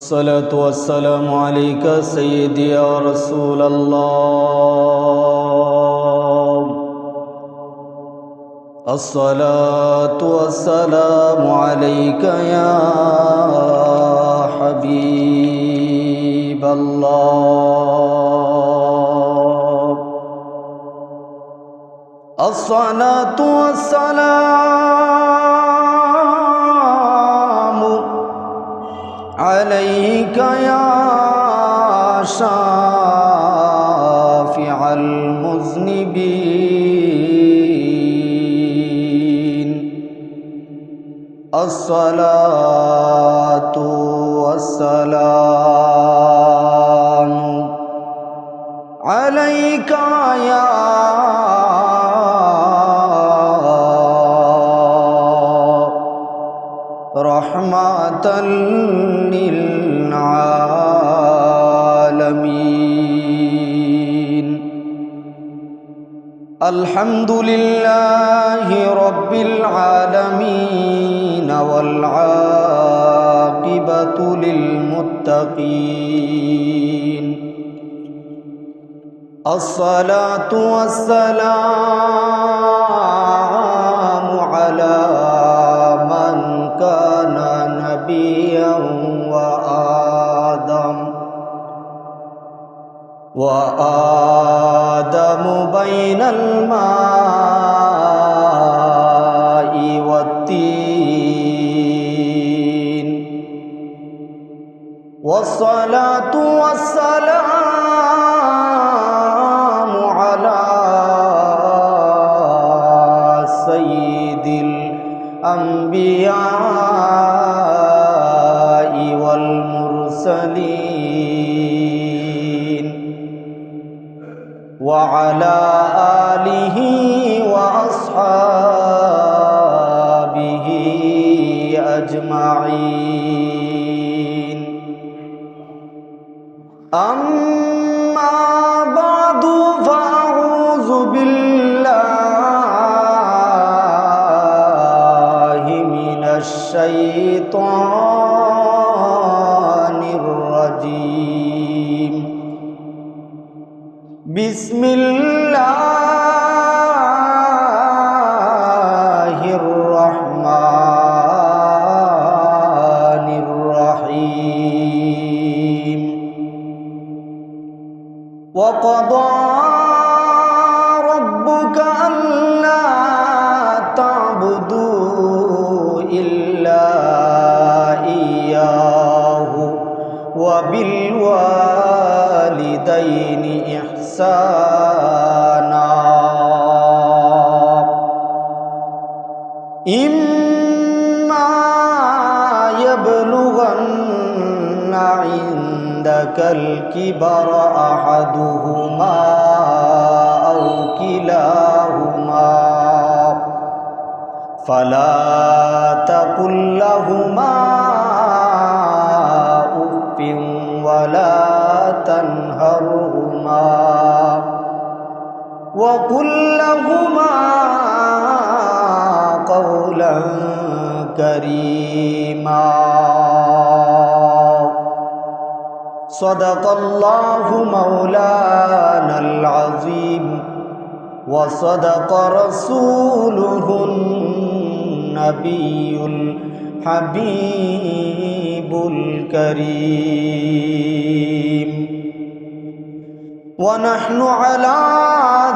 الصلاة والسلام عليك سيدي يا رسول الله. الصلاة والسلام عليك يا حبيب الله. الصلاة والسلام عليك يا شافع المذنبين. الصلاة والسلام عليك يا رحمة للعالمين. الحمد لله رب العالمين والعاقبة للمتقين. الصلاة والسلام على من كان نبيا وآدم بين الماء والطين. والصلاة والسلام على سيد الأنبياء والمرسلين وعلى آله وأصحابه أجمعين. أما بعد فأعوذ بالله من الشيطان الرجيم. بسم الله الرحمن الرحيم. وقضى ربك ألا تعبدوا إلا إياه وبالوالدين إحسانا. إما يبلغن عندك الكبر أحدهما أو كلاهما فلا تقل لهما أف ولا تنهرهما وقل لهما قولا كريما. صدق الله مولانا العظيم وصدق رسوله النبي الحبيب الكريم. ونحن على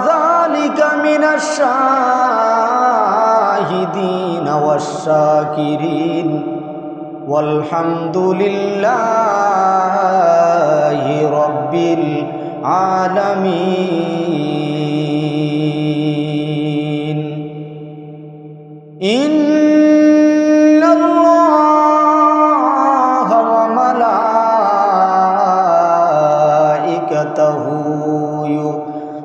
ذلك من الشاهدين والشاكرين والحمد لله رب العالمين. إن الله وملائكته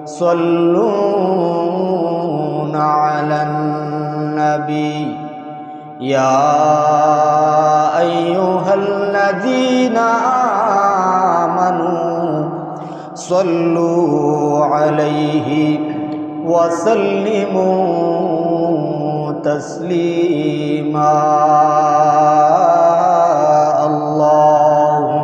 يصلون على النبي يا أيها الذين آمنوا صلوا عليه وسلموا تسليما. اللهم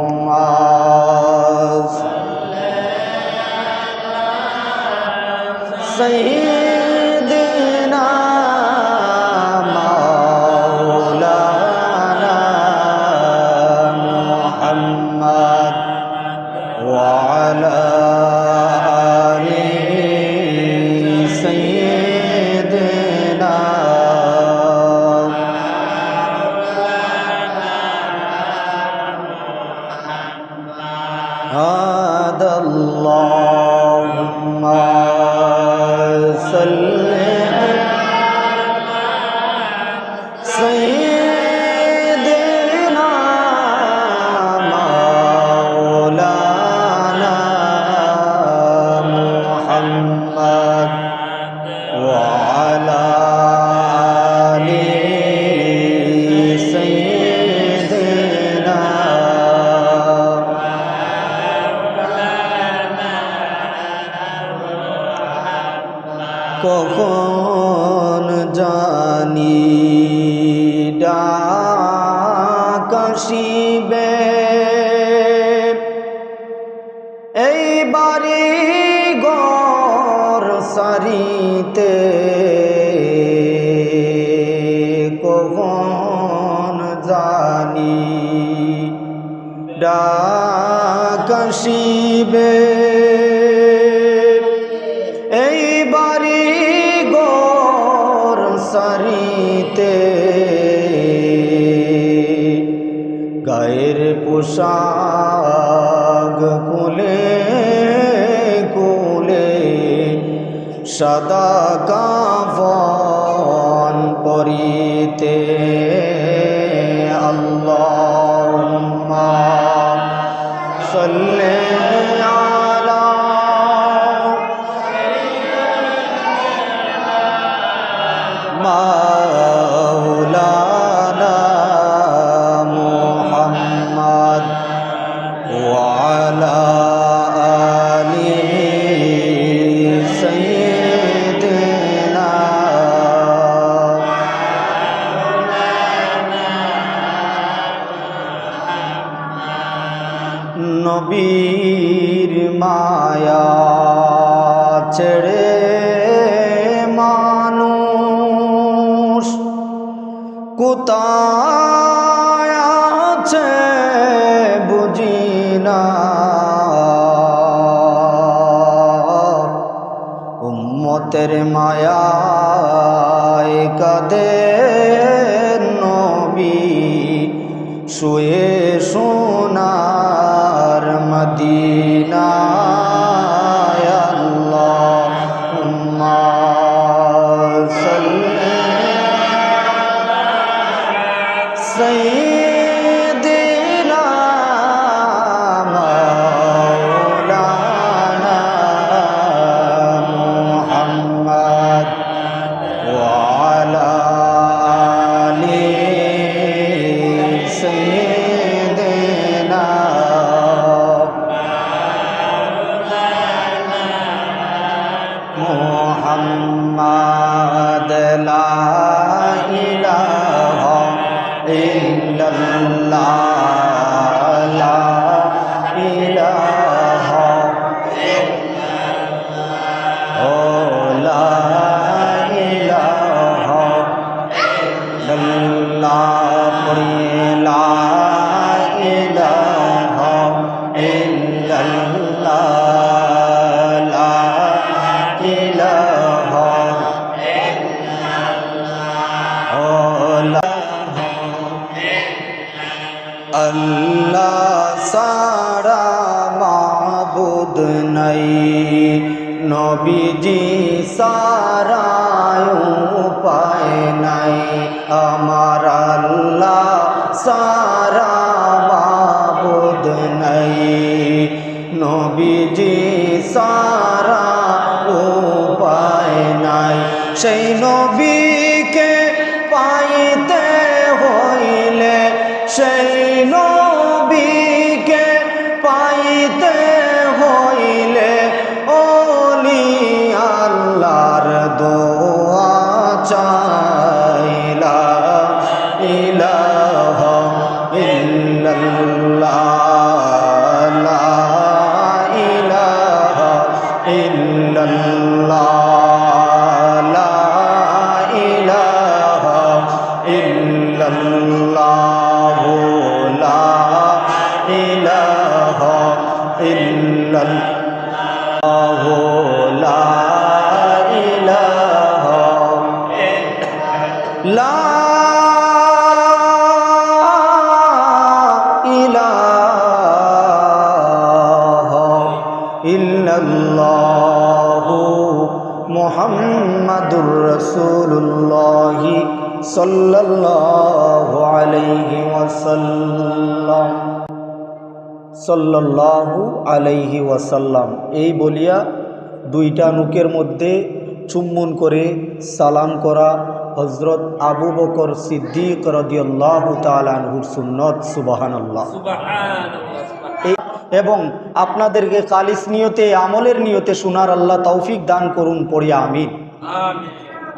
هذا اللهم صل سيدنا مولانا محمد وعلى آل سيدنا কখন জানি ডাক আসিবে এই বাড়ি ঘর সারিতে কখন জানি ডাক আসিবে এই বাড়ি ঘর সারিতে গায়ের পোশাক কুলে কুলে সাদা কাফন পরিতে আল্লাহুম্মা সাল্লি আলা মাওলানা মুহাম্মদ ওয়া আলা আলি সাইয়্যিদিনা নবীর মায়া ছেড়ে মানুষ কোথায় আছে বুঝি না উম্মতের মায়ায় কাঁদে নবী শুয়ে সোনার মদিনায় আল্লাহুম্মা সাল্লি সাইয়্যিদিনা মাওলানা মুহাম্মদ ওয়া আলা আলি সাইয়্যিদিনা মুহাম্মদ লা ইলাহা ইল্লাল্লাহ লা ইলাহা ও লা ইলাহা ইল্লাল্লাহ পড়িয়ে লা ইলাহা ইল্লাল্লাহ লা ইলাহা ও লা আল্লাহ সারা মাবুদ নাই নবীজি সারা উপায় নাই আমার আল্লাহ সারা মাবুদ নাই নবীজি সারা উপায় নাই সেই নবীকে পাইতে হইলে সেই নবীকে পাইতে হইলে ওলি আল্লাহর দোয়া চাইলা ইলাহা ইল্লাল্লাহ লা ইলাহা ইল্লাল্লাহ লা ইলাহা ইল্লাল্লাহ লা ইলাহা ইল্লাল্লাহ লা ইলাহা লা ইলাহা রাসূলুল্লাহি সাল্লাল্লাহু আলাইহি ওয়াসাল্লাম, সাল্লাল্লাহু আলাইহি ওয়াসাল্লাম এই বলিয়া দুইটা নুকের মধ্যে চুম্বন করে সালাম করা হযরত আবু বকর সিদ্দিক রাদিয়াল্লাহু তাআলা আনহুর সুন্নত। সুবহানাল্লাহ। এবং আপনাদেরকে খালিস নিয়তে, আমলের নিয়তে শোনার আল্লাহ তৌফিক দান করুন, পড়ি আমিন।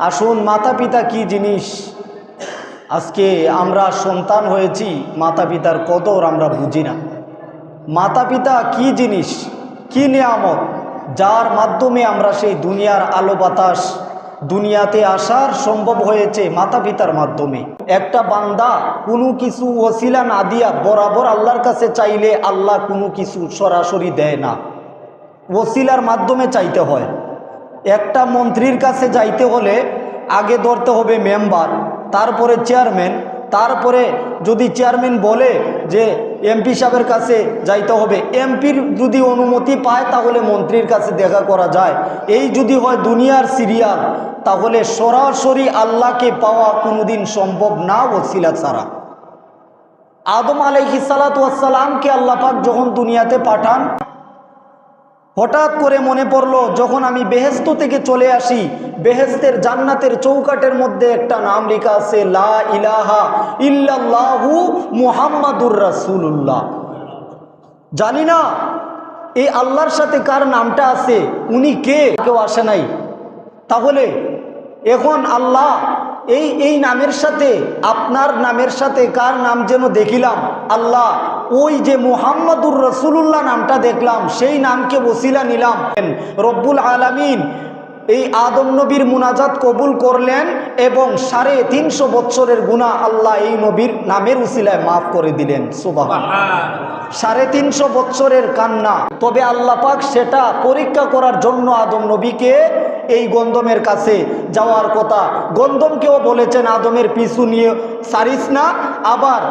আসুন, মাতা পিতা কি জিনিস। আজকে আমরা সন্তান হয়েছি, মাতা পিতার কদর আমরা বুঝি না। মাতা পিতা কি জিনিস, কি নিয়ামত, যার মাধ্যমে আমরা সেই দুনিয়ার আলো বাতাস, দুনিয়াতে আসার সম্ভব হয়েছে মাতা পিতার মাধ্যমে। একটা বান্দা কোনো কিছু ওসিলা না দিয়া বরাবর আল্লাহর কাছে চাইলে আল্লাহ কোনো কিছু সরাসরি দেয় না, ওসিলার মাধ্যমে চাইতে হয়। একটা মন্ত্রীর কাছে যাইতে হলে আগে ধরতে হবে মেম্বার, তারপরে চেয়ারম্যান, তারপরে যদি চেয়ারম্যান বলে যে এমপি সাহেবের কাছে যাইতে হবে, এমপির যদি অনুমতি পায় তাহলে মন্ত্রীর কাছে দেখা করা যায়। এই যদি হয় দুনিয়ার সিরিয়াল, তাহলে সরাসরি আল্লাহকে পাওয়া কোনোদিন সম্ভব না ওসিলা ছাড়া। আদম আলাইহিস সালাতু ওয়াস সালামকে আল্লাহ পাক যখন দুনিয়াতে পাঠান, হঠাৎ করে মনে পড়লো যখন আমি বেহেশত থেকে চলে আসি, বেহেশতের জান্নাতের চৌকাটের মধ্যে একটা নাম লেখা আছে, লা ইলাহা ইল্লাল্লাহু মুহাম্মাদুর রাসূলুল্লাহ। জানি না এই আল্লাহর সাথে কার নামটা আছে, উনি কে, কেউ আসে নাই। তাহলে এখন আল্লাহ এই নামের সাথে, আপনার নামের সাথে কার নাম যেন দেখিলাম, আল্লাহ ওই যে মুহাম্মাদুর রাসূলুল্লাহ নামটা দেখলাম, সেই নামকে ওসিলা নিলাম। রব্বুল আলামিন এই আদম নবীর মুনাজাত কবুল করলেন এবং 350 বছরের গুনাহ আল্লাহ এই নবীর নামের উসিলায় মাফ করে দিলেন। সুবহানাল্লাহ। 350 বছরের কান্না। তবে আল্লাহ পাক সেটা পরীক্ষা করার জন্য আদম নবীকে এই গন্ধমের কাছে যাওয়ার কথা, গন্ধমকেও বলেছেন আদমের পিছু নিয়ে সারিস না, আবার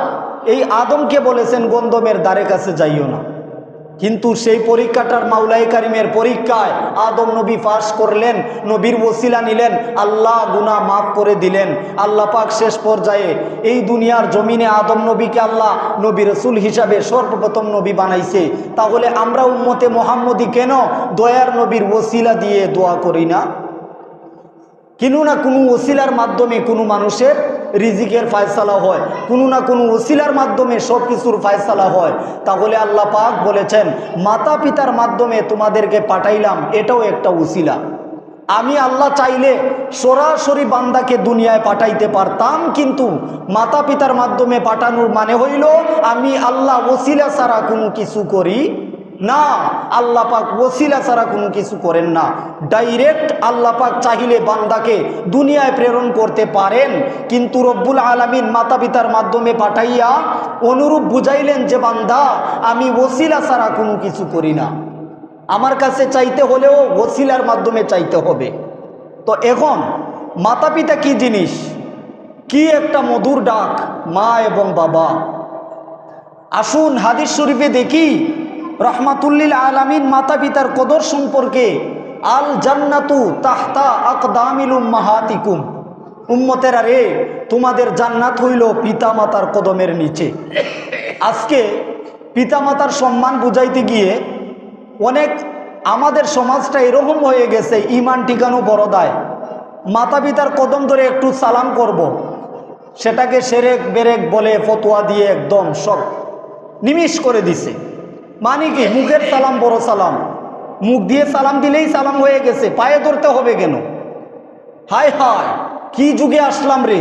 এই আদমকে বলেছেন গন্ধমের দ্বারে কাছে যাইও না। কিন্তু সেই পরীক্ষাটার মাওলাই কারিমের পরীক্ষায় আদম নবী পাস করলেন, নবীর ওসিলা নিলেন, আল্লাহ গুনাহ মাফ করে দিলেন। আল্লাহ পাক শেষ পর্যায়ে এই দুনিয়ার জমিনে আদম নবীকে আল্লাহ নবী রাসূল হিসাবে সর্বপ্রথম নবী বানাইছে। তাহলে আমরা উম্মতে মুহাম্মদী কেন দয়ার নবীর ওসিলা দিয়ে দোয়া করি না? কোনো না কোনো ওসিলার মাধ্যমে কোনো মানুষের রিজিকের ফায়সালা হয়, কোনো না কোনো ওসিলার মাধ্যমে সব কিছুর ফায়সালা হয়। তাহলে আল্লাহ পাক বলেছেন মাতা পিতার মাধ্যমে তোমাদেরকে পাঠাইলাম, এটাও একটা ওসিলা। আমি আল্লাহ চাইলে সরাসরি বান্দাকে দুনিয়ায় পাঠাইতে পারতাম, কিন্তু মাতা পিতার মাধ্যমে পাঠানোর মানে হইল আমি আল্লাহ ওসিলা ছাড়া কোনো কিছু করি না। আল্লাহ পাক ওসিলা ছাড়া কোনো কিছু করেন না। ডাইরেক্ট আল্লাহ পাক চাইলে বান্দাকে দুনিয়ায় প্রেরণ করতে পারেন, কিন্তু রব্বুল আলামিন মাতা পিতার মাধ্যমে পাঠাইয়া অনুরূপ বুঝাইলেন যে বান্দা আমি ওসিলা ছাড়া কোনো কিছু করি না, আমার কাছে চাইতে হলেও ওসিলার মাধ্যমে চাইতে হবে। তো এখন মাতা পিতা কি জিনিস, কি একটা মধুর ডাক, মা এবং বাবা। আসুন হাদিস শরীফে দেখি রহমাতুল্লিল আলামিন মাতা পিতার কদর সম্পর্কে, আল জান্নাতু তাহতা আকদামিল উম্মাহাতিকুম, উম্মতেরা রে তোমাদের জান্নাত হইল পিতা মাতার কদমের নিচে। আজকে পিতা মাতার সম্মান বুঝাইতে গিয়ে অনেক আমাদের সমাজটা এরকম হয়ে গেছে, ইমান ঠিকানো বড় দায়। মাতা পিতার কদম ধরে একটু সালাম করব, সেটাকে সেরেক বেরেক বলে ফতোয়া দিয়ে একদম সব নিমিষ করে দিছে। মানে কি, মুখের সালাম বড় সালাম, মুখ দিয়ে সালাম দিলেই সালাম হয়ে গেছে, পায়ে ধরতে হবে কেন? হায় হায়, কি যুগে আসলাম রে,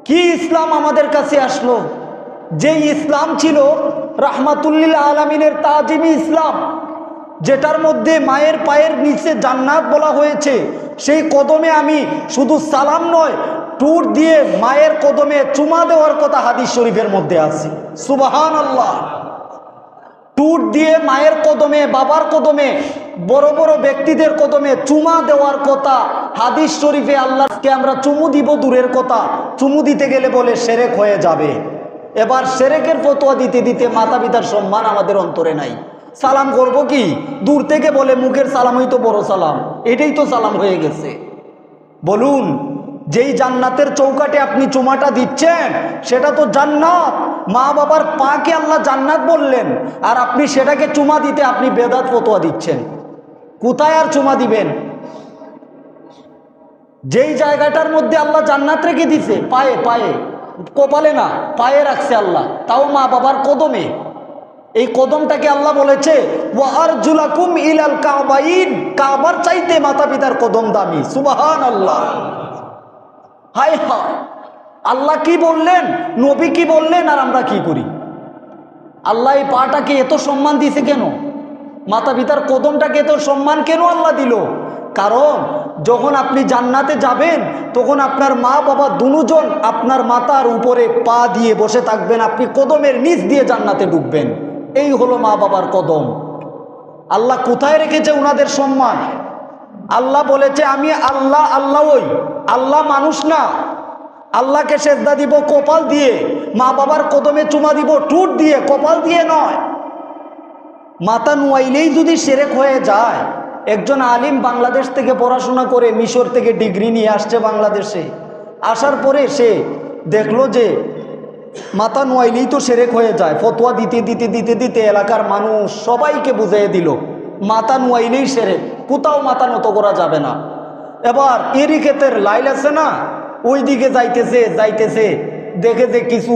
কি ইসলাম আমাদের কাছে আসলো। যে ইসলাম ছিল রাহমাতুল্লিল আলামিনের তাজিমি ইসলাম, যেটার মধ্যে মায়ের পায়ের নিচে জান্নাত বলা হয়েছে, সেই কদমে আমি শুধু সালাম নয়, টুট দিয়ে মায়ের কদমে চুমা দেওয়ার কথা হাদিস শরীফের মধ্যে আছে। সুবহানাল্লাহ। টুট দিয়ে মায়ের কদমে, বাবার কদমে, বড় বড় ব্যক্তিদের কদমে চুমা দেওয়ার কথা হাদিস শরীফে। আল্লাহকে আমরা চুমু দিব দূরের কথা, চুমু দিতে গেলে বলে শিরক হয়ে যাবে। এবার শিরকের ফতোয়া দিতে দিতে মাতা পিতার সম্মান আমাদের অন্তরে নাই। সালাম করব কি, দূর থেকে বলে মুখের সালামই তো বড় সালাম, এটাই তো সালাম হয়ে গেছে। বলুন, যেই জান্নাতের চৌকাটে আপনি চুমাটা দিচ্ছেন সেটা তো জান্নাত। মা বাবার পাকে আল্লাহ জান্নাত বললেন, আর আপনি সেটাকে চুমা দিতে আপনি বেদাত ফতোয়া দিচ্ছেন। কোথায় আর চুমা দিবেন? যেই জায়গাটার মধ্যে আল্লাহ জান্নাত রেখে দিছে, পায়ে, পায়ে, কপালে না, পায়ে রাখছে আল্লাহ, তাও মা বাবার কদমে। এই কদমটাকে আল্লাহ বলেছে ওয়া আরজুলাকুম ইলাল কাবাইন, কাবার চাইতে মাতা পিতার কদম দামি। সুবহানাল্লাহ। হায় হায়, আল্লাহ কি বললেন, নবী কি বললেন, আর আমরা কি করি? আল্লাহ এই পাটাকে এত সম্মান দিয়েছে কেন? মাতা পিতার কদমটাকে এত সম্মান কেন আল্লাহ দিল? কারণ যখন আপনি জান্নাতে যাবেন তখন আপনার মা বাবা দুজন আপনার মাথার উপরে পা দিয়ে বসে থাকবেন, আপনি কদমের নিচ দিয়ে জান্নাতে ঢুকবেন। এই হলো মা বাবার কদম। আল্লাহ কোথায় রেখেছে উনাদের সম্মান? আল্লাহ বলেছে আমি আল্লাহ, আল্লাহ ওই আল্লাহ, মানুষ না। আল্লাহকে সেজদা দিব কপাল দিয়ে, মা বাবার কদমে চুমা দিব ঠোঁট দিয়ে, কপাল দিয়ে নয়। মাথা নুয়াইলেই যদি শিরক হয়ে যায়। একজন আলিম বাংলাদেশ থেকে পড়াশোনা করে মিশর থেকে ডিগ্রি নিয়ে আসছে বাংলাদেশে, আসার পরে সে দেখলো যে মাথা নুয়াইলেই তো শিরক হয়ে যায়। ফতোয়া দিতে দিতে দিতে দিতে এলাকার মানুষ সবাইকে বুঝিয়ে দিল মাথা নুয়াইলেই শিরক, কোথাও মাথা নত করা যাবে না। এবার এরই ক্ষেতের লাইল আছে না, ওই দিকে যাইতেছে যাইতেছে, দেখে যে কিছু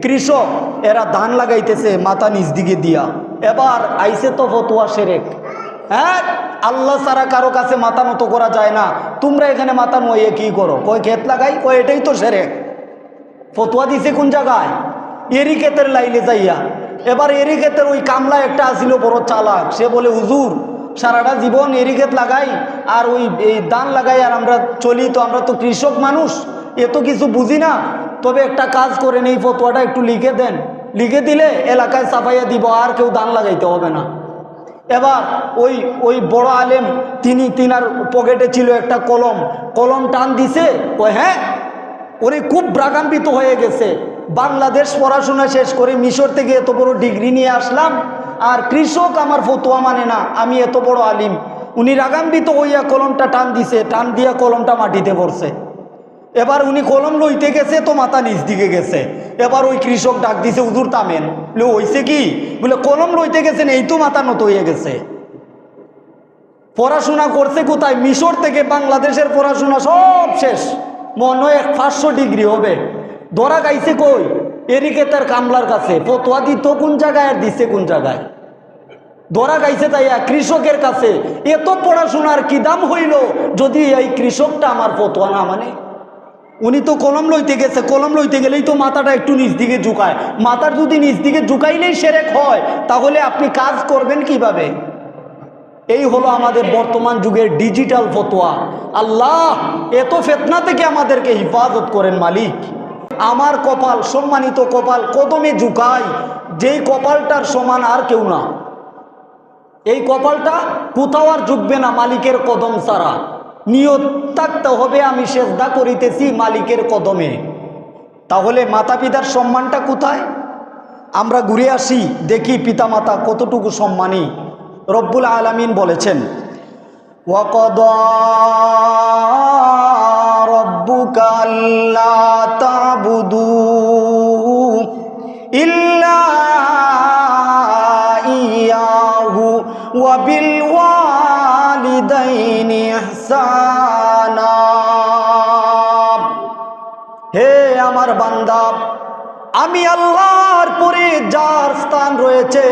কৃষক এরা ধান লাগাইতেছে মাথা নিচ দিকে দিয়া। এবার আইসে তো ফতোয়া শিরক। হ্যাঁ, আল্লাহ ছাড়া কারো কাছে মাথা নত করা যায় না, তোমরা এখানে মাথা নুয়ে কি করো? কয় ক্ষেত লাগাই, কয় এটাই তো শিরক। ফতোয়া দিছে কোন জায়গায়? এরই ক্ষেতের লাইলে যাইয়া। এবার এরই ক্ষেতের ওই কামলা একটা আসিল বড় চালাক, সে বলে হুজুর সারাটা জীবন এরই ক্ষেত লাগাই আর ওই ধান লাগাই আর আমরা চলি, তো আমরা তো কৃষক মানুষ, এত কিছু বুঝি না, তবে একটা কাজ করেন, এই ফতোয়াটা একটু লিখে দেন, লিখে দিলে এলাকায় ছাপাইয়া দিব, আর কেউ ধান লাগাইতে হবে না। এবার ওই বড় আলেম তিনার পকেটে ছিল একটা কলম, কলম টান দিছে, ও হ্যাঁ, উনি খুব রাগান্বিত হয়ে গেছে। বাংলাদেশ পড়াশোনা শেষ করে মিশর থেকে এত বড় ডিগ্রি নিয়ে আসলাম, আর কৃষক আমার ফতোয়া মানে না, আমি এত বড় আলিম। উনি রাগান্বিত হইয়া কলমটা টান দিছে, টান দিয়া কলমটা মাটিতে পড়ছে। এবার উনি কলম লইতে গেছে তো মাথা নিচ দিকে গেছে। এবার ওই কৃষক ডাক দিছে হুজুর থামেন। বলে হইছে কি? বলে কলম লইতে গেছেন, এই তো মাথা নত হয়ে গেছে। পড়াশোনা করছে কোথায়? মিশর থেকে বাংলাদেশের পড়াশোনা সব শেষ, মনে হয় 500 ডিগ্রি হবে। ধরা গাইছে কই? এরিকে তার কামলার কাছে। ফতোয়া দিত কোন জায়গায় আর দিচ্ছে কোন জায়গায়? ধরা গাইছে তাইয়া কৃষকের কাছে। এত পড়াশোনার কি দাম হইল যদি এই কৃষকটা আমার ফতোয়া না মানে? উনি তো কলম লইতে গেছে, কলম লইতে গেলেই তো মাথাটা একটু নিচ দিকে ঝুঁকায়। মাথার যদি নিচ দিকে ঝুঁকাইলেই শিরক হয়, তাহলে আপনি কাজ করবেন কিভাবে? এই হলো আমাদের বর্তমান যুগের ডিজিটাল ফতোয়া। আল্লাহ এত ফিতনা থেকে আমাদেরকে হিফাজত করেন মালিক। আমার কপাল, সম্মানিত কপাল, কদমে ঝুঁকাই, যেই কপালটার সমান আর কেউ না। এই কপালটা কোথাও আর ঝুঁকবে না মালিকের কদম ছাড়া। নিয়ত থাকতে হবে আমি সেজদা করিতেছি মালিকের কদমে। তাহলে মাতা পিতার সম্মানটা কোথায়? আমরা ঘুরে আসি, দেখি পিতামাতা কতটুকু সম্মানী। রব্বুল আলামিন বলেছেন ওয়াকাদা রাব্বুকা আল্লা তা'বুদু ইল্লা ইয়াহু ওয়া বিল ওয়ালিদাইনি ইহসানা। হে আমার বান্দা, আমি আল্লাহর পরে যার স্থান রয়েছে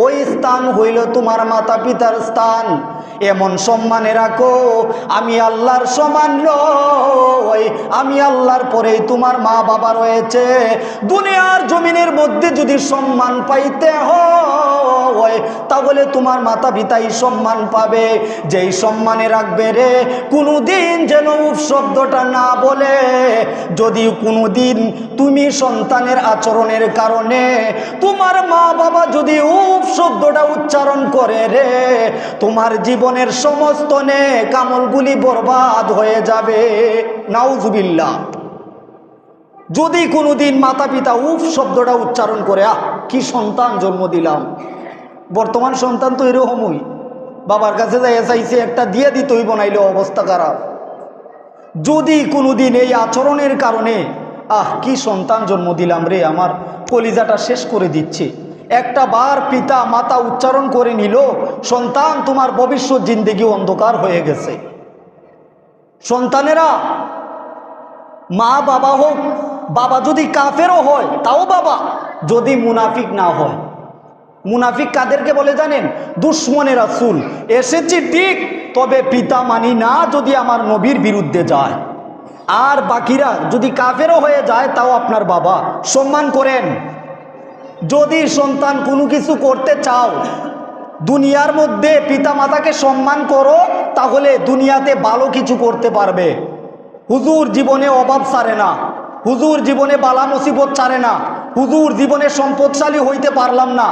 ওই স্থান হইল তোমার মাতা পিতার স্থান। এমন সম্মানে রাখো আমি আল্লাহর সমান নই, আমি আল্লাহর পরেই তোমার মা বাবা রয়েছে। দুনিয়ার জমিনের মধ্যে যদি সম্মান পাইতে হয় তাহলে তোমার মাতা পিতাই সম্মান পাবে। যেই সম্মানে রাখবে রে, কোনোদিন যেন উফ শব্দটা না বলে। যদি কোনোদিন তুমি সন্তানের আচরণের কারণে তোমার মা বাবা যদি উফ শব্দটা উচ্চারণ করে রে, তোমার জীবনের সমস্ত নেক আমলগুলি বরবাদ হয়ে যাবে। নাউজুবিল্লাহ। যদি কোনোদিন মাতা পিতা উফ শব্দটা উচ্চারণ করে, কি সন্তান জন্ম দিলাম। বর্তমান সন্তান তো এরকমই, বাবার কাছে যাইয়া চাইছে একটা দিয়ে দিতই বনাইলে অবস্থা খারাপ। যদি কোনোদিন এই আচরণের কারণে কি সন্তান জন্ম দিলাম রে, আমার কলিজাটা শেষ করে দিচ্ছে, একটা বার পিতা মাতা উচ্চারণ করে নিল, সন্তান তোমার ভবিষ্যৎ জিন্দেগি অন্ধকার হয়ে গেছে। সন্তানেরা মা বাবা হোক, বাবা যদি কাফেরও হয় তাও বাবা, যদি মুনাফিক না হয়। মুনাফিক কাদেরকে বলে জানেন? দুশ্মনের রাসূল, এসেছি ঠিক, তবে পিতা মানি না যদি আমার নবীর বিরুদ্ধে যায়। আর বাকিরা যদি কাফেরও হয়ে যায় তাও আপনার বাবা, সম্মান করেন। যদি সন্তান কোনো কিছু করতে চাও, দুনিয়ার মধ্যে পিতা মাতাকে সম্মান করো, তাহলে দুনিয়াতে ভালো কিছু করতে পারবে। হুজুর জীবনে অভাব ছাড়ে না, হুজুর জীবনে বালা মুসিবত ছাড়ে না, হুজুর জীবনে সম্পদশালী হইতে পারলাম না,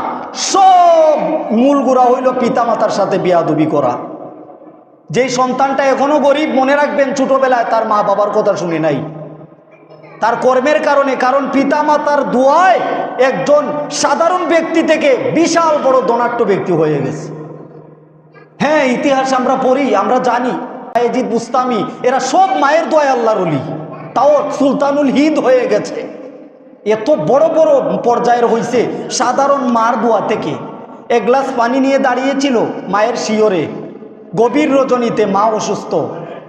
সব মূল গুড়া হইল পিতা মাতার সাথে বেয়াদবি করা। যেই সন্তানটা এখনো গরিব, মনে রাখবেন ছোটবেলায় তার মা বাবার কথা শুনে নাই, তার কর্মের কারণে। কারণ পিতা মাতার দোয়ায় একজন সাধারণ ব্যক্তি থেকে বিশাল বড় ধনাঢ্য ব্যক্তি হয়ে গেছে। হ্যাঁ, ইতিহাস আমরা পড়ি, আমরা জানি বায়েজিদ বুস্তামি এরা সব মায়ের দোয়ায় আল্লাহর ওলি, তাও সুলতানুল হিন্দ হয়ে গেছে। এত বড় বড় পর্যায়ের হয়েছে সাধারণ মার দোয়া থেকে। এক গ্লাস পানি নিয়ে দাঁড়িয়েছিল মায়ের শিয়রে, গভীর রজনীতে, মা অসুস্থ।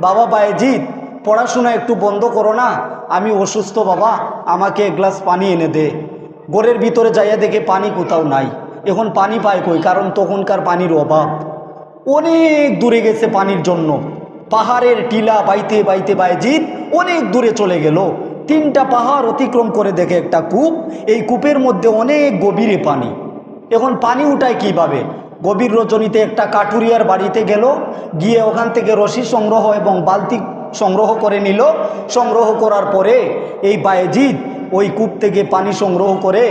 বাবা বায়েজিদ, পড়াশোনা একটু বন্ধ করো না, আমি অসুস্থ বাবা, আমাকে এক গ্লাস পানি এনে দে। ঘরের ভিতরে যাইয়া দেখে পানি কোথাও নাই। এখন পানি পায় কই? কারণ তখনকার পানির অভাব, অনেক দূরে গেছে পানির জন্য। পাহাড়ের টিলা বাইতে বাইতে বায়েজিদ অনেক দূরে চলে গেল। 3টা পাহাড় অতিক্রম করে দেখে একটা কূপ, এই কূপের মধ্যে অনেক গভীরে পানি। এখন পানি উঠায় কিভাবে? গভীর রজনীতে একটা কাঠুরিয়ার বাড়িতে গেল, গিয়ে ওখান থেকে রশি সংগ্রহ এবং বালতি সংগ্রহ করে নিল। সংগ্রহ করার পরে এই বায়েজিদ ওই কূপ থেকে পানি সংগ্রহ করে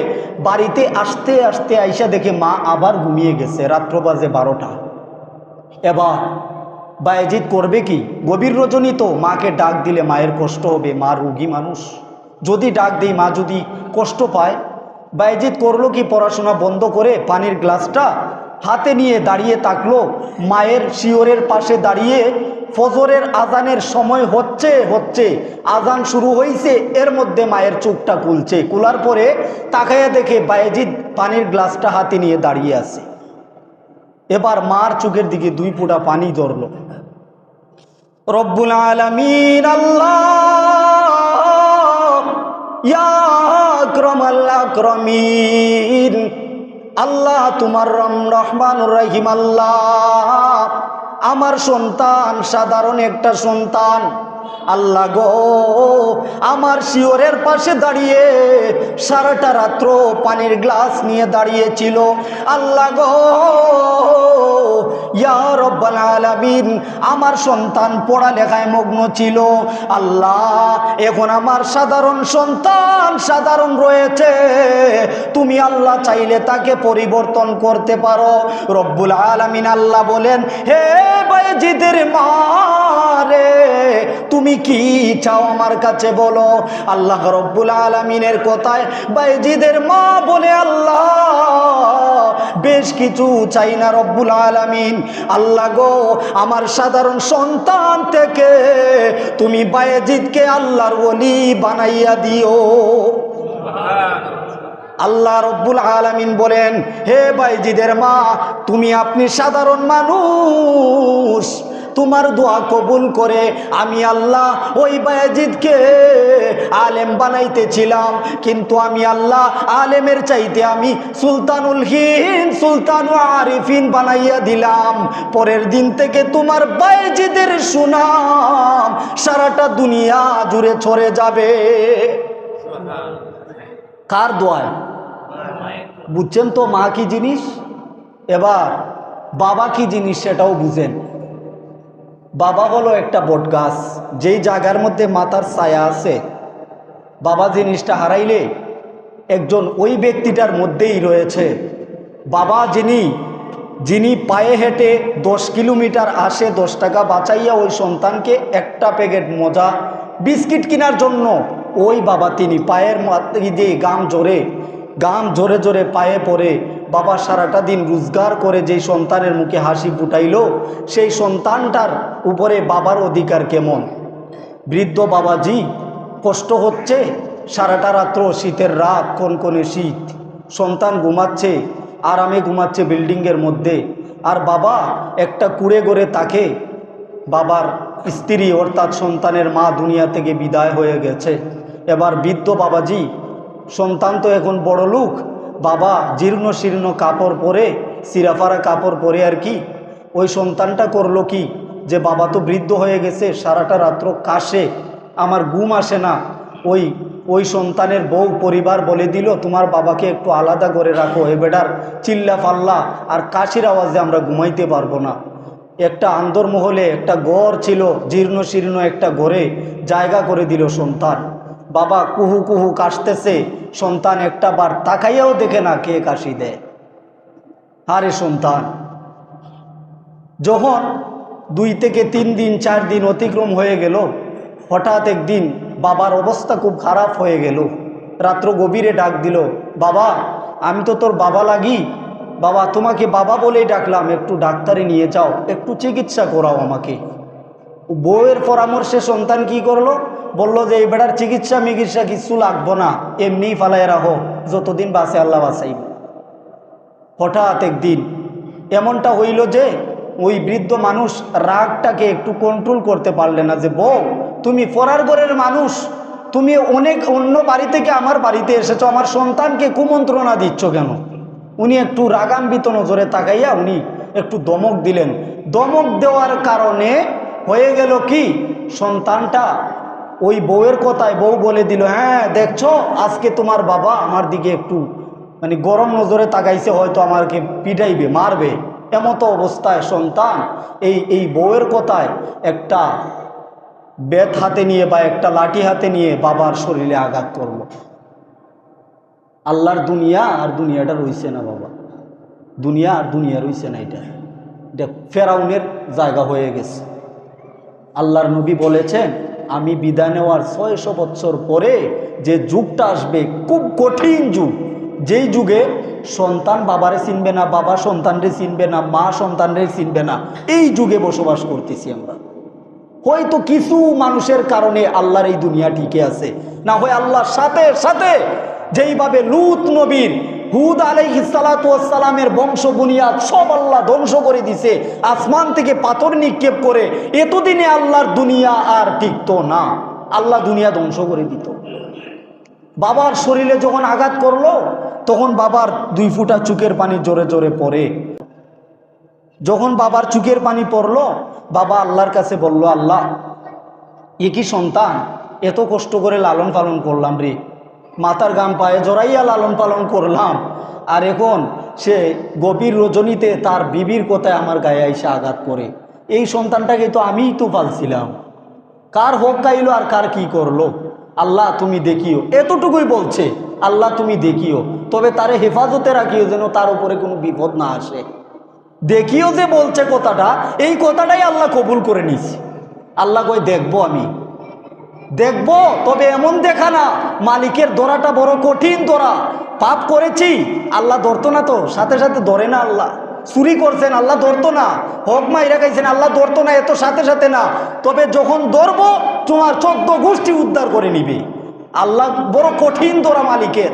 বাড়িতে আসতে আসতে আইসা দেখে মা আবার ঘুমিয়ে গেছে। রাত্র বাজে 12টা। এবার বায়েজিদ করবে কি? গভীর রজনী তো, মাকে ডাক দিলে মায়ের কষ্ট হবে, মা রোগী মানুষ, যদি ডাক দিই মা যদি কষ্ট পায়। বায়েজিদ করলো কি? পড়াশোনা বন্ধ করে পানির গ্লাসটা হাতে নিয়ে দাঁড়িয়ে থাকলো মায়ের শিয়রের পাশে দাঁড়িয়ে। ফজরের আজানের সময় হচ্ছে আজান শুরু হয়েছে, এর মধ্যে মায়ের চোখটা খুলছে। খোলার পরে তাকাইয়া দেখে বায়েজিদ পানির গ্লাসটা হাতে নিয়ে দাঁড়িয়ে আছে। এবার মার চোখের দিকে 2 ফোঁটা পানি ধরল। রব্বুল আলামিন আল্লাহ, ইয়া আকরামাল আকরামিন, আল্লাহ তোমার রহমানুর রহিম আল্লাহ, আমার সন্তান সাধারণ একটা সন্তান, আল্লাহ গো আমার শিয়রের পাশে দাঁড়িয়ে সারাটা রাত্র পানির গ্লাস নিয়ে দাঁড়িয়েছিল। আল্লাহ গো ইয়া রব্বাল আলামিন, আমার সন্তান পড়ালেখায় মগ্ন ছিল। আল্লাহ এখন আমার সাধারণ সন্তান সাধারণ রয়েছে, তুমি আল্লাহ চাইলে তাকে পরিবর্তন করতে পারো। রব্বুল আলামিন আল্লাহ বলেন, হে বায়েজিদের মা রে, তুমি কি চাও আমার কাছে বলো। আল্লাহ রব্বুল আলামিনের কথায় বায়েজিদের মা বলে, আল্লাহ বেশ কিছু চাই না রব্বুল আলামিন, আল্লাহ গো আমার সাধারণ সন্তান থেকে তুমি বায়েজিদকে আল্লাহর ওলি বানাইয়া দিও। আল্লাহ রব্বুল আলামিন বলেন, হে বায়েজিদের মা, আপনি সাধারণ মানুষ, তোমার দোয়া কবুল করে আমি আল্লাহ ওই বায়েজিদকে আলেম বানাইতেছিলাম, কিন্তু আমি আল্লাহ আলেমের চাইতে আমি সুলতানুল হিন্দ, সুলতানুল আরিফিন বানাইয়া দিলাম। পরের দিন থেকে তোমার বায়েজিদের সুনাম সারাটা দুনিয়া জুড়ে ছড়ে যাবে। কার দোয়ায়? বুঝছেন তো মা কি জিনিস? এবার বাবা কি জিনিস সেটাও বুঝেন। বাবা হলো একটা বট গাছ, যেই জায়গার মধ্যে মাথার ছায়া আছে, বাবা জিনিসটা হারাইলে একজন ওই ব্যক্তিটার মধ্যেই রয়েছে। বাবা যিনি পায়ে হেঁটে 10 কিলোমিটার আসে 10 টাকা বাঁচাইয়া ওই সন্তানকে একটা প্যাকেট মজা বিস্কিট কেনার জন্য, ওই বাবা তিনি পায়ের দিয়ে গাম জোরে জোরে পায়ে পড়ে বাবা সারাটা দিন রোজগার করে যেই সন্তানের মুখে হাসি ফুটাইল, সেই সন্তানটার উপরে বাবার অধিকার কেমন? বৃদ্ধ বাবাজি কষ্ট হচ্ছে, সারাটা রাত্র শীতের রাত, কনকনে শীত, সন্তান ঘুমাচ্ছে, আরামে ঘুমাচ্ছে বিল্ডিংয়ের মধ্যে, আর বাবা একটা কুড়ে ঘরে তাকে, বাবার স্ত্রী অর্থাৎ সন্তানের মা দুনিয়া থেকে বিদায় হয়ে গেছে। এবার বৃদ্ধ বাবাজি, সন্তান তো এখন বড় লোক, বাবা জীর্ণ শীর্ণ কাপড় পরে, সিরাফারা কাপড় পরে আর কি, ওই সন্তানটা করলো কি, যে বাবা তো বৃদ্ধ হয়ে গেছে, সারাটা রাত্র কাশে, আমার ঘুম আসে না। ওই সন্তানের বউ পরিবার বলে দিল, তোমার বাবাকে একটু আলাদা করে রাখো, এ বেটার চিল্লা ফাল্লা আর কাশির আওয়াজে আমরা ঘুমাইতে পারবো না। একটা আন্দরমহলে একটা ঘর ছিল, জীর্ণ শীর্ণ একটা ঘরে জায়গা করে দিল সন্তান। বাবা কুহু কুহু কাশতেছে, সন্তান একটা বার তাকাইয়াও দেখে না কে কাশি দেয়। আরে সন্তান, যখন 2 থেকে 3 দিন 4 দিন অতিক্রম হয়ে গেল, হঠাৎ একদিন বাবার অবস্থা খুব খারাপ হয়ে গেল। রাত্র গভীরে ডাক দিল, বাবা আমি তো তোর বাবা লাগি, বাবা তোমাকে বাবা বলেই ডাকলাম, একটু ডাক্তারে নিয়ে যাও, একটু চিকিৎসা করাও আমাকে। বউয়ের পরামর্শে সন্তান কি করলো, বলল যে এই বেটার চিকিৎসা মিকিৎসা কিছু লাগবো না, এমনিই ফালাই রাখো, যতদিন বাঁচে আল্লাহ বাঁচাইব। হঠাৎ একদিন এমনটা হইল যে ওই বৃদ্ধ মানুষ রাগটাকে একটু কন্ট্রোল করতে পারলে না, যে বউ তুমি পরার ঘরের মানুষ, তুমি অনেক অন্য বাড়ি থেকে আমার বাড়িতে এসেছো, আমার সন্তানকে কুমন্ত্রণা দিচ্ছ কেন? উনি একটু রাগান্বিত নজরে তাকাইয়া উনি একটু দমক দিলেন। দমক দেওয়ার কারণে হয়ে গেল কি, সন্তানটা ওই বউয়ের কথায় বউ বলে দিল, হ্যাঁ দেখছো আজকে তোমার বাবা আমার দিকে একটু মানে গরম নজরে তাকাইছে, হয়তো আমাকে পিটাইবে মারবে। এমতো অবস্থায় সন্তান এই বউয়ের কথায় একটা বেত হাতে নিয়ে বা একটা লাঠি হাতে নিয়ে বাবার শরীরে আঘাত করলো। আল্লাহর দুনিয়া আর দুনিয়াটা রইছে না বাবা, দুনিয়া আর দুনিয়া রইছে না, এটা ফেরাউনের জায়গা হয়ে গেছে। আল্লাহর নবী বলেছেন, আমি বিদায় নেওয়ার 600 বছর পরে যে যুগটা আসবে খুব কঠিন যুগ, যেই যুগে সন্তান বাবারে চিনবে না, বাবা সন্তানরে চিনবে না, মা সন্তানরে চিনবে না, এই যুগে বসবাস করতেছি আমরা। হয়তো কিছু মানুষের কারণে আল্লাহর এই দুনিয়া টিকে আছে, না হয় আল্লাহর সাথে সাথে যেইভাবে লূত নবীর, হুদ আলাইহিস সালাতু ওয়াস সালামের বংশ বুনিয়াদ সব আল্লাহ ধ্বংস করে দিছে, আসমান থেকে পাথর নিক্ষেপ করে, এতদিনে আল্লাহর দুনিয়া আর টিকতো না, আল্লাহ দুনিয়া ধ্বংস করে দিত। বাবার শরীরে যখন আঘাত করলো, তখন বাবার 2 ফোঁটা চোখের পানি জোরে জোরে পড়ে। যখন বাবার চোখের পানি পড়লো, বাবা আল্লাহর কাছে বলল, আল্লাহ এ কি সন্তান, এত কষ্ট করে লালন পালন করলাম রে, মাথার গাম পায়ে জড়াইয়া লালন পালন করলাম, আর এখন সে গভীর রজনীতে তার বিবির কথায় আমার গায়ে এসে আঘাত করে। এই সন্তানটাকে তো আমিই তো পালছিলাম, কার হক গাইলো আর কার কি করলো, আল্লাহ তুমি দেখিও। এতটুকুই বলছে, আল্লাহ তুমি দেখিও, তবে তারে হেফাজতে রাখিও, যেন তার উপরে কোনো বিপদ না আসে। দেখিও যে বলছে কথাটা, এই কথাটাই আল্লাহ কবুল করে নিছে। আল্লাহ কই দেখবো, আমি দেখবো, তবে এমন দেখা না মালিকের ধরাটা বড় কঠিন ধরা। পাপ করেছি, আল্লাহ ধরতো না, তো সাথে সাথে ধরে না। আল্লাহ চুরি করছেন, আল্লাহ ধরতো না, হক মাইরা খাইছেন, আল্লাহ ধরতো না, এত সাথে সাথে না, তবে যখন ধরবো তোমার 14 গোষ্ঠী উদ্ধার করে নিবে। আল্লাহ বড় কঠিন ধরা মালিকের,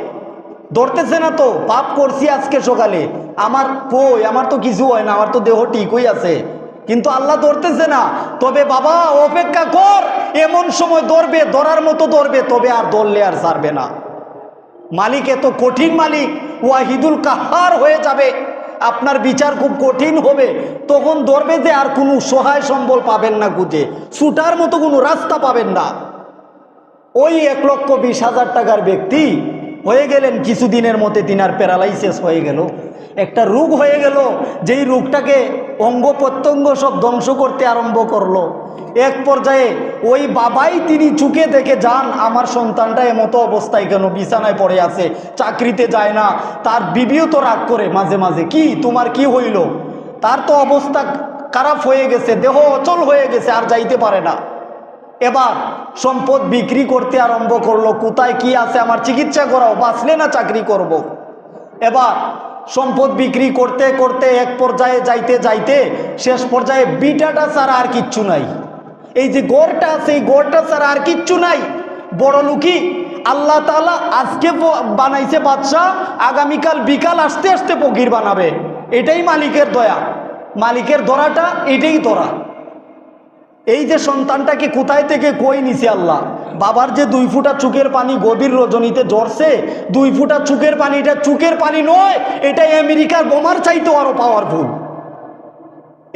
ধরতেছে না তো। পাপ করছি আজকে সকালে, আমার কই, আমার তো কিছু হয় না, আমার তো দেহ ঠিকই আছে, কিন্তু আল্লাহ ধরতেছে না। তবে বাবা অপেক্ষা কর, এমন সময় ধরবে, ধরার মতো ধরবে, তবে আর ধরলে আর ছাড়বে না। মালিক এত কঠিন মালিক, ওয়াহিদুল কাহার হয়ে যাবে, আপনার বিচার খুব কঠিন হবে। তখন ধরবে যে আর কোনো সহায় সম্বল পাবেন না, খুঁজে ছুটার মতো কোনো রাস্তা পাবেন না। ওই 1,20,000 টাকার ব্যক্তি হয়ে গেলেন কিছুদিনের মধ্যে, তিনার প্যারালাইসিস হয়ে গেল, একটা রোগ হয়ে গেল, যেই রোগটাকে অঙ্গ প্রত্যঙ্গ সব ধ্বংস করতে আরম্ভ করলো। এক পর্যায়ে ওই বাবাই তিনি চুকে দেখে যান, আমার সন্তানটা এমতো অবস্থায় কেন, বিছানায় পড়ে আছে, চাকরিতে যায় না। তার বিবিও তো রাগ করে মাঝে মাঝে, কি তোমার কি হইল, তার তো অবস্থা খারাপ হয়ে গেছে, দেহ অচল হয়ে গেছে, আর যাইতে পারে না। এবার সম্পদ বিক্রি করতে আরম্ভ করলো, কোথায় কি আছে আমার চিকিৎসা করাও, বাঁচলে না চাকরি করব। এবার সম্পদ বিক্রি করতে করতে এক পর্যায়ে যাইতে যাইতে শেষ পর্যায়ে বিটাটা ছাড়া আর কিচ্ছু নাই। এই যে গড়টা আছে, এই গড়টা ছাড়া আর কিচ্ছু নাই। বড় লোকই আল্লাহ তাআলা আজকে বানাইছে বাদশাহ, আগামীকাল বিকাল আসতে আসতে ফকির বানাবে। এটাই মালিকের দয়া, মালিকের ধরাটা এটাই ধরা। এই যে সন্তানটাকে কোথায় থেকে কই নিছে আল্লাহ। বাবার যে 2 ফুটা চোখের পানি গভীর রজনীতে ঝরছে, 2 ফুটা চোখের পানি, এটা চোখের পানি নয়, এটা আমেরিকার বোমার চাইতেও আরো পাওয়ারফুল।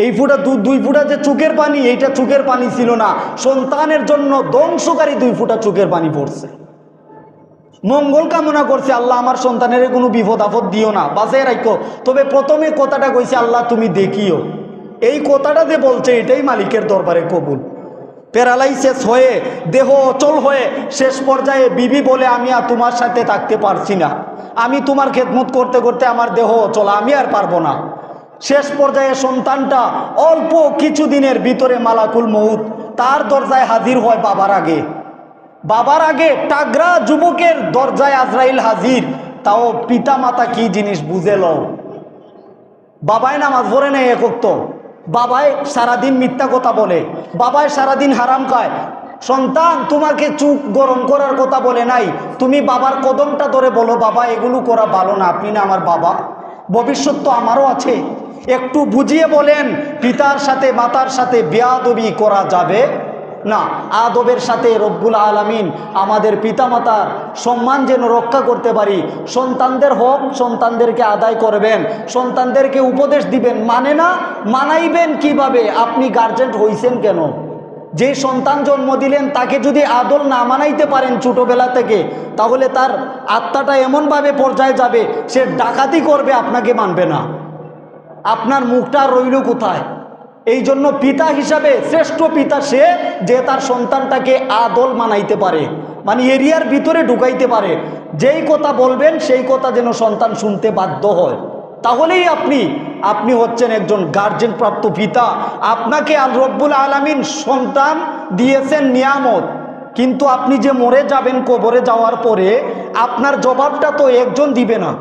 এই ফুটা 2 ফুটা যে চোখের পানি, এইটা চোখের পানি ছিল না, সন্তানের জন্য ধ্বংসকারী 2 ফুটা চোখের পানি পড়ছে। মঙ্গল কামনা করছে, আল্লাহ আমার সন্তানের কোনো বিপদ আপদ দিও না, বাঁচিয়ে রাখো। তবে প্রথমে কথাটা কইছে আল্লাহ তুমি দেখিও। এই কথাটা যে বলছে এটাই মালিকের দরবারে কবুল। প্যারালাইসিস হয়ে দেহ অচল হয়ে শেষ পর্যায়ে বিবি বলে আমি আর তোমার সাথে থাকতে পারছি না, আমি তোমার খেদমত করতে করতে আমার দেহ অচল, আমি আর পারবো না। শেষ পর্যায়ে সন্তানটা অল্প কিছুদিনের ভিতরে মালাকুল মউত তার দরজায় হাজির হয় বাবার আগে টাগরা যুবকের দরজায় আজরাইল হাজির। তাও পিতা মাতা কি জিনিস বুঝে লও। বাবায় নামাজ পড়ে নেই এক ওয়াক্ত, বাবায় সারাদিন মিথ্যা কথা বলে, বাবায় সারাদিন হারাম খায়। সন্তান তোমাকে চুপ গরম করার কথা বলে নাই, তুমি বাবার কদমটা ধরে বলো বাবা এগুলো করা ভালো না, আপনি না আমার বাবা, ভবিষ্যৎ তো আমারও আছে। একটু বুঝিয়ে বলেন পিতার সাথে মাতার সাথে বেয়াদবি করা যাবে না। আদবের সাথে রব্বুল আলামিন আমাদের পিতামাতার সম্মান যেন রক্ষা করতে পারি। সন্তানদের হক সন্তানদেরকে আদায় করবেন, সন্তানদেরকে উপদেশ দিবেন, মানে না মানাইবেন কিভাবে? আপনি গার্জেন্ট হইছেন কেন? যে সন্তান জন্ম দিলেন তাকে যদি আদল না মানাইতে পারেন ছোটোবেলা থেকে, তাহলে তার আত্মাটা এমনভাবে পর্যায়ে যাবে সে ডাকাতি করবে, আপনাকে মানবে না। আপনার মুখটা রইল কোথায়? এই জন্য পিতা হিসাবে শ্রেষ্ঠ পিতা সে যে তার সন্তানটাকে আদল মানাইতে পারে, মানে এরিয়ার ভিতরে ঢুকাইতে পারে। যেই কথা বলবেন সেই কথা যেন সন্তান শুনতে বাধ্য হয়, তাহলেই আপনি হচ্ছেন একজন গার্জেন প্রাপ্ত পিতা। আপনাকে রব্বুল আলামিন সন্তান দিয়েছেন নিয়ামত, কিন্তু আপনি যে মরে যাবেন কবরে যাওয়ার পরে আপনার জবাবটা তো একজন দিবে না।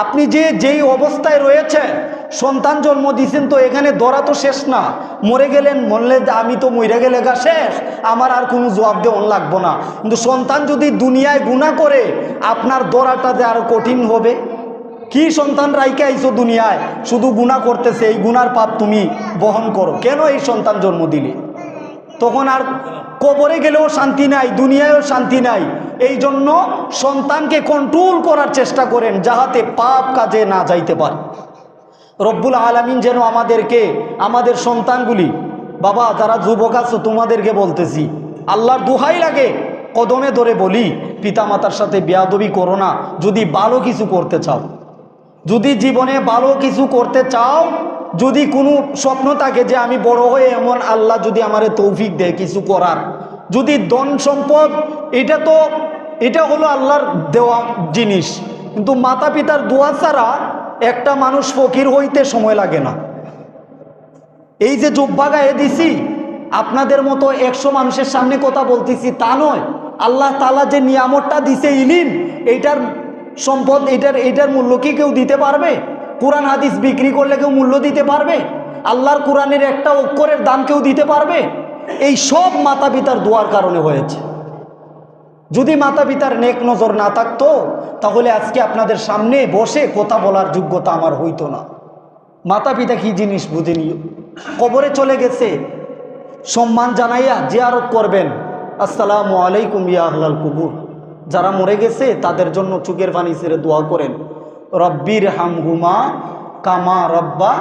আপনি যেই অবস্থায় রয়েছে, সন্তান জন্ম দিয়েছেন তো এখানে ধরা তো শেষ না। মরে গেলেন, মরলে আমি তো মরে গেলে গা শেষ, আমার আর কোনো জবাব দেওয়ান লাগবো না। কিন্তু সন্তান যদি দুনিয়ায় গুনাহ করে আপনার ধরাটা যে আরো কঠিন হবে। কি সন্তান রাইকে আইছো দুনিয়ায়, শুধু গুনাহ করতেছে, এই গুনার পাপ তুমি বহন করো, কেন এই সন্তান জন্ম দিলে? তখন আর কবরে গেলেও শান্তি নাই, দুনিয়ায়ও শান্তি নাই। এই জন্য সন্তানকে কন্ট্রোল করার চেষ্টা করেন যাহাতে পাপ কাজে না যাইতে পারে। রব্বুল আলামিন যেন আমাদেরকে আমাদের সন্তানগুলি, বাবা যারা যুবক আছো তোমাদেরকে বলতেছি, আল্লাহর দোহাই লাগে কদমে ধরে বলি, পিতামাতার সাথে বেয়াদবি করো না। যদি ভালো কিছু করতে চাও, যদি জীবনে ভালো কিছু করতে চাও, যদি কোনো স্বপ্ন থাকে যে আমি বড় হয়ে এমন আল্লাহ যদি আমারে তৌফিক দেয় কিছু করার, যদি ধন সম্পদ, এটা হলো আল্লাহর দেওয়া জিনিস, কিন্তু মাতা পিতার দোয়া ছাড়া একটা মানুষ ফকির হইতে সময় লাগে না। এই যে জুব্বা গায়ে দিছি, আপনাদের মতো 100 মানুষের সামনে কথা বলতেছি তা নয়। আল্লাহ তাআলা যে নিয়ামতটা দিছে ইলিম, এইটার সম্পদ, এইটার মূল্য কি কেউ দিতে পারবে? কোরআন হাদিস বিক্রি করলে কেউ মূল্য দিতে পারবে? আল্লাহর কোরআনের একটা অক্ষরের দাম কেউ দিতে পারবে? এই সব মাতা পিতার দোয়ার কারণে হয়েছে। যদি মাতা পিতার নেক নজর না থাকতো তাহলে আজকে আপনাদের সামনে বসে কথা বলার যোগ্যতা আমার হইতো না। মাতা পিতা কি জিনিস বুঝে নিও। কবরে চলে গেছে, সম্মান জানাইয়া জিয়ারত করবেন, আসসালামু আলাইকুম ইয়া আহলাল কুবুর। যারা মরে গেছে তাদের জন্য চোখের পানি ছেড়ে দোয়া করেন, রব্বির হামহুমা কামা রব্বা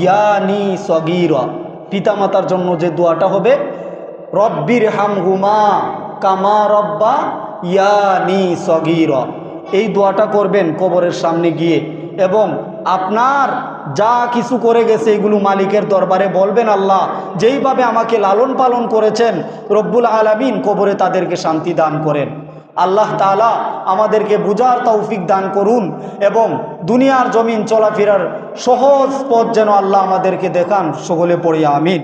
ইয়ানি সগীরা। পিতামাতার জন্য যে দোয়াটা হবে, রব্বির হামহুমা কামা রব্বা ইয়ানি সগীরা, এই দোয়াটা করবেন কবরের সামনে গিয়ে। এবং আপনার যা কিছু করে গেছে এগুলো মালিকের দরবারে বলবেন, আল্লাহ যেইভাবে আমাকে লালন পালন করেছেন রব্বুল আলামিন কবরে তাদেরকে শান্তি দান করেন। আল্লাহ তাআলা আমাদেরকে বুঝার তৌফিক দান করুন এবং দুনিয়ার জমিন চলাফেরার সহজ পথ যেন আল্লাহ আমাদেরকে দেখান। সকলে পড়ি আমিন।